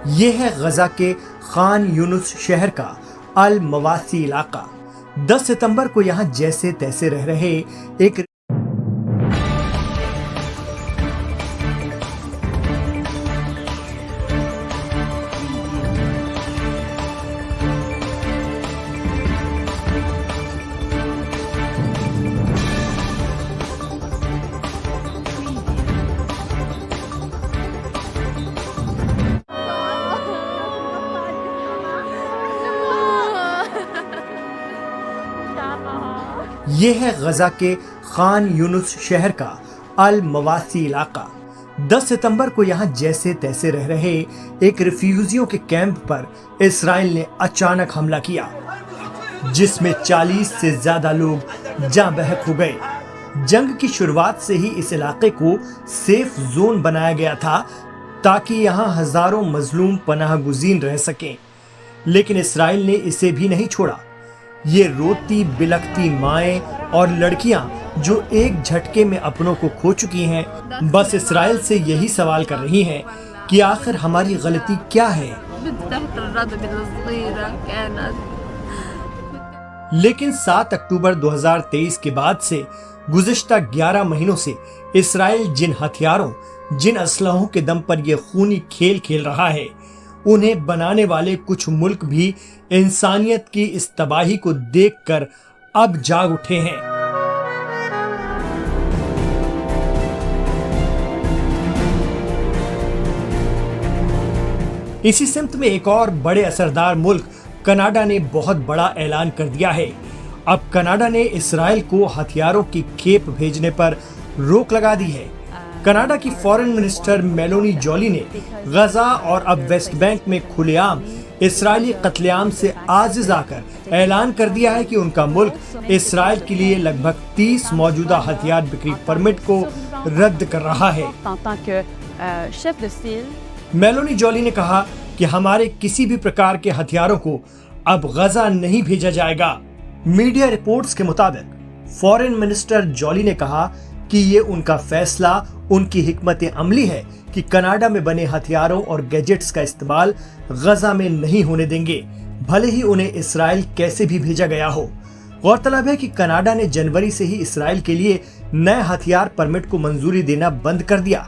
ये है गजा के खान यूनुस शहर का अल मवासी इलाका। 10 सितंबर को यहाँ जैसे तैसे रह रहे एक ये है गजा के खान यूनुस शहर का अल मवासी इलाका। 10 सितंबर को यहाँ जैसे तैसे रह रहे एक रिफ्यूजियों के कैंप पर इसराइल ने अचानक हमला किया, जिसमें 40 से ज्यादा लोग जाँ बहक हो गए। जंग की शुरुआत से ही इस इलाके को सेफ जोन बनाया गया था ताकि यहाँ हजारों मजलूम पनाह गुज़ीर रह सकें, लेकिन इसराइल ने इसे भी नहीं छोड़ा। ये रोती बिलखती माएं और लड़कियां जो एक झटके में अपनों को खो चुकी हैं, बस इसराइल से यही सवाल कर रही हैं कि आखिर हमारी गलती क्या है। लेकिन 7 अक्टूबर 2023 के बाद से गुज़िश्ता 11 महीनों से इसराइल जिन हथियारों, जिन असलहों के दम पर यह खूनी खेल खेल रहा है, उन्हें बनाने वाले कुछ मुल्क भी इंसानियत की इस तबाही को देखकर अब जाग उठे हैं। इसी सिमत में एक और बड़े असरदार मुल्क कनाडा ने बहुत बड़ा ऐलान कर दिया है। अब कनाडा ने इसराइल को हथियारों की खेप भेजने पर रोक लगा दी है। कनाडा की फॉरेन मिनिस्टर मेलोनी जॉली ने गजा और अब वेस्ट बैंक में खुलेआम इसराइली कत्लेआम से आजिज आकर ऐलान कर दिया है कि उनका मुल्क इसराइल के लिए लगभग 30 मौजूदा हथियार बिक्री परमिट को रद्द कर रहा है। मेलोनी जॉली ने कहा कि हमारे किसी भी प्रकार के हथियारों को अब गजा नहीं भेजा जाएगा। मीडिया रिपोर्ट्स के मुताबिक फॉरेन मिनिस्टर जॉली ने कहा कि ये उनका फैसला, उनकी हिकमत अमली है कि कनाडा में बने हथियारों और गैजेट्स का इस्तेमाल गजा में नहीं होने देंगे, भले ही उन्हें इसराइल कैसे भी भेजा गया हो। गौरतलब है कि कनाडा ने जनवरी से ही इसराइल के लिए नए हथियार परमिट को मंजूरी देना बंद कर दिया।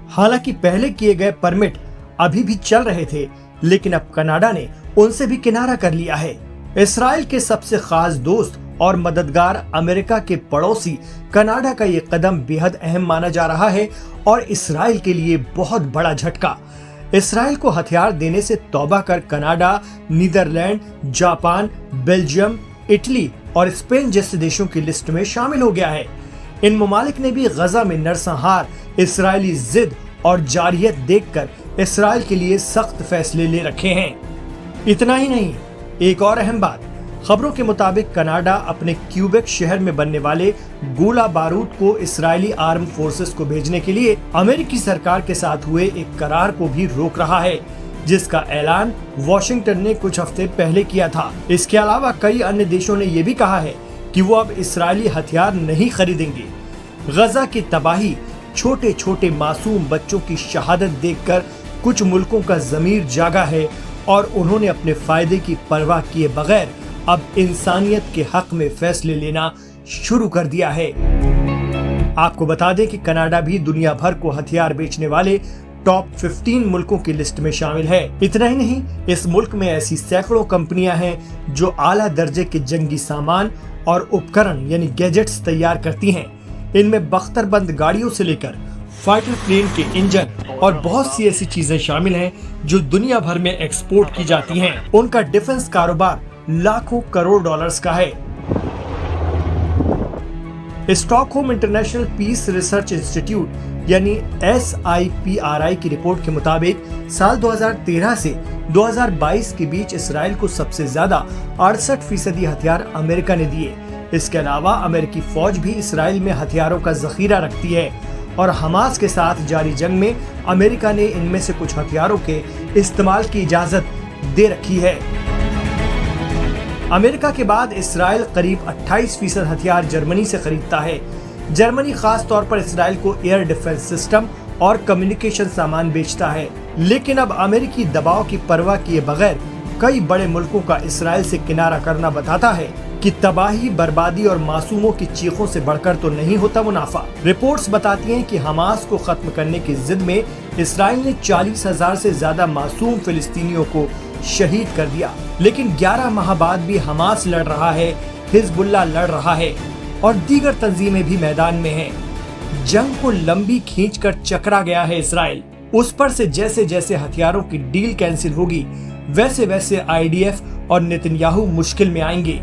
हालांकि पहले किए गए परमिट अभी भी चल रहे थे, लेकिन अब कनाडा ने उनसे भी किनारा कर लिया है। इसराइल के सबसे खास दोस्त और मददगार अमेरिका के पड़ोसी कनाडा का ये कदम बेहद अहम माना जा रहा है और इसराइल के लिए बहुत बड़ा झटका। इसराइल को हथियार देने से तौबा कर Canada, Netherlands, Japan, Belgium, Italy और स्पेन जैसे देशों की लिस्ट में शामिल हो गया है। इन ममालिक ने भी गजा में नरसंहार इसराइली जिद और जारियत देखकर इसराइल के लिए सख्त फैसले ले रखे हैं। इतना ही नहीं, एक और अहम बात, खबरों के मुताबिक कनाडा अपने क्यूबेक शहर में बनने वाले गोला बारूद को इसराइली आर्म फोर्सेस को भेजने के लिए अमेरिकी सरकार के साथ हुए एक करार को भी रोक रहा है, जिसका ऐलान वॉशिंगटन ने कुछ हफ्ते पहले किया था। इसके अलावा कई अन्य देशों ने यह भी कहा है कि वो अब इसराइली हथियार नहीं खरीदेंगे। गजा की तबाही, छोटे छोटे मासूम बच्चों की शहादत देखकर कुछ मुल्कों का ज़मीर जागा है और उन्होंने अपने फायदे की परवाह किए बगैर अब इंसानियत के हक में फैसले लेना शुरू कर दिया है। आपको बता दें कि कनाडा भी दुनिया भर को हथियार बेचने वाले टॉप 15 मुल्कों की लिस्ट में शामिल है। इतना ही नहीं, इस मुल्क में ऐसी सैकड़ों कंपनियां हैं जो आला दर्जे के जंगी सामान और उपकरण यानी गैजेट्स तैयार करती हैं। इनमें बख्तरबंद गाड़ियों से लेकर फाइटर प्लेन के इंजन और बहुत सी ऐसी चीजें शामिल हैं जो दुनिया भर में एक्सपोर्ट की जाती हैं। उनका डिफेंस कारोबार लाखों करोड़ डॉलर्स का है। Stockholm International Peace Research Institute यानी SIPRI की रिपोर्ट के मुताबिक साल 2013 से 2022 के बीच इसराइल को सबसे ज्यादा 68% हथियार अमेरिका ने दिए। इसके अलावा अमेरिकी फौज भी इसराइल में हथियारों का जखीरा रखती है और हमास के साथ जारी जंग में अमेरिका ने इनमें से कुछ हथियारों के इस्तेमाल की इजाजत दे रखी है। अमेरिका के बाद इसराइल करीब 28% हथियार जर्मनी से खरीदता है। जर्मनी खास तौर पर इसराइल को एयर डिफेंस सिस्टम और कम्युनिकेशन सामान बेचता है। लेकिन अब अमेरिकी दबाव की परवाह किए बगैर कई बड़े मुल्कों का इसराइल से किनारा करना बताता है कि तबाही, बर्बादी और मासूमों की चीखों से बढ़कर तो नहीं होता मुनाफा। रिपोर्ट्स बताती हैं कि हमास को खत्म करने की जिद में इसराइल ने 40,000 से ज्यादा मासूम फिलिस्तीनियों को शहीद कर दिया। लेकिन 11 माह बाद भी हमास लड़ रहा है, हिजबुल्लाह लड़ रहा है और दीगर तंजीमें भी मैदान में हैं। जंग को लंबी खींचकर चकरा गया है इसराइल। उस पर से जैसे जैसे हथियारों की डील कैंसिल होगी, वैसे वैसे आईडीएफ और नेतन्याहू मुश्किल में आएंगे।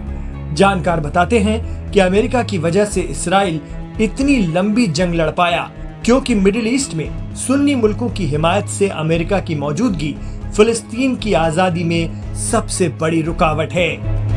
जानकार बताते हैं कि अमेरिका की वजह से इसराइल इतनी लंबी जंग लड़ पाया क्योंकि मिडिल ईस्ट में सुन्नी मुल्कों की हिमायत से अमेरिका की मौजूदगी फिलिस्तीन की आजादी में सबसे बड़ी रुकावट है।